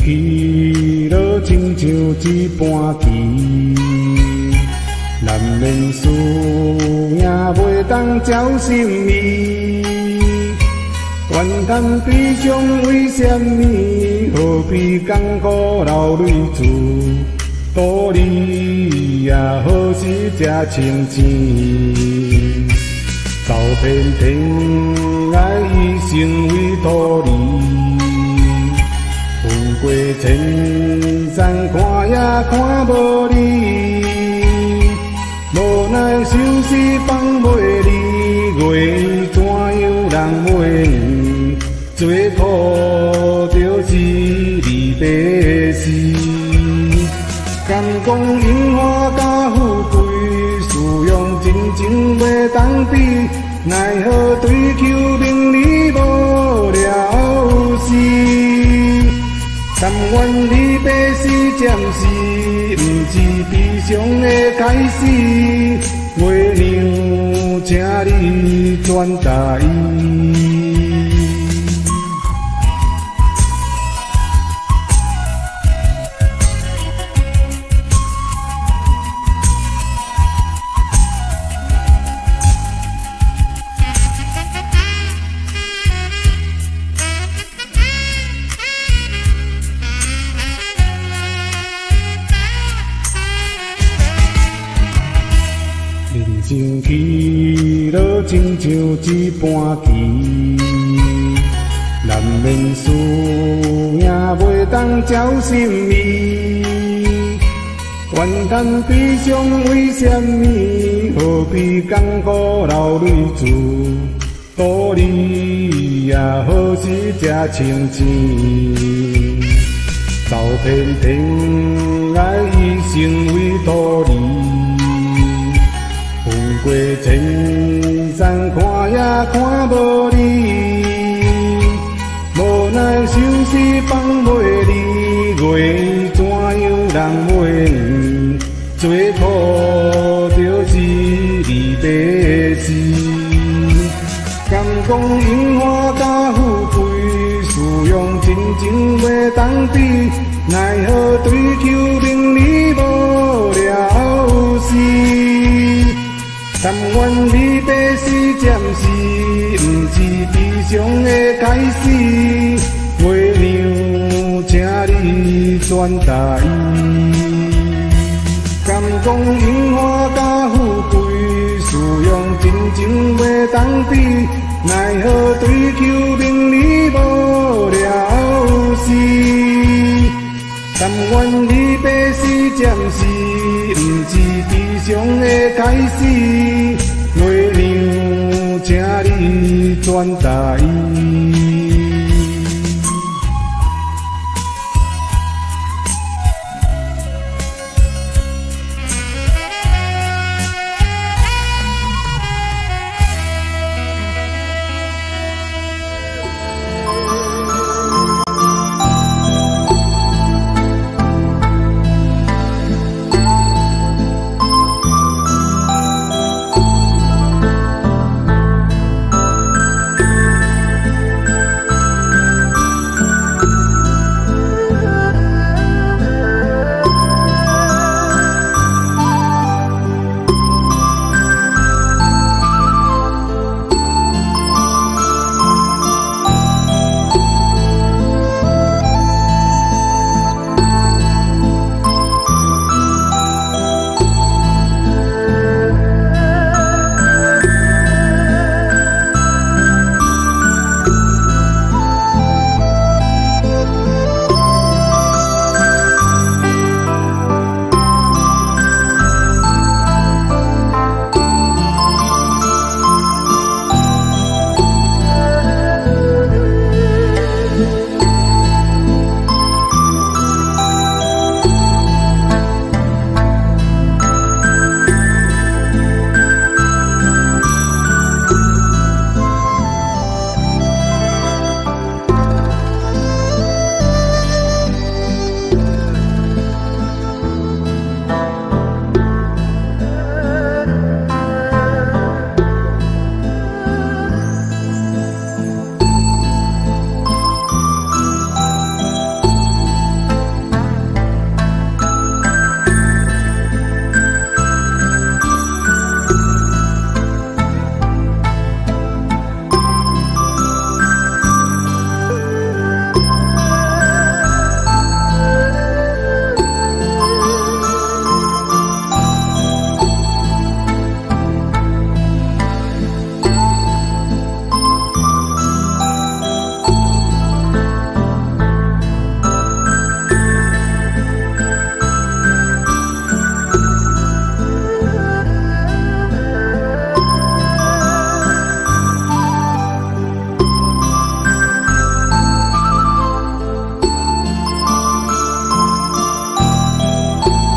去落亲像一盘棋，难免输赢袂当照心意。怨叹悲伤为什么？何必艰苦流泪自道理也何时才清醒？走遍天涯，一生为土地。分过千山，看也看无你。无奈相思放袂离，月怎样人袂？做苦就是离别时，敢讲荣华甲富贵，使用真情袂当比，奈何追求名利无了时？但愿离别是暂时，不是悲伤的开始。月娘，请你转达意。人生去落亲像一盘棋，难免输赢袂当照心意。怨叹悲伤为什么？何必艰苦流泪自道理也何时才清醒？走遍天涯，一生为土地。分过千山，看也看无你。无奈相思放袂离，月怎样人袂？做苦就是离别时。敢讲荣华甲富贵，使用真情袂当比，奈何追求名利无了时？但愿离别是暂时，不是悲伤的开始。月娘，请你转达意。敢讲荣华甲富贵，使用真情袂当比，奈何追求名利无了时？但愿离别是暂时，不是悲伤的开始。月娘，请你转达意。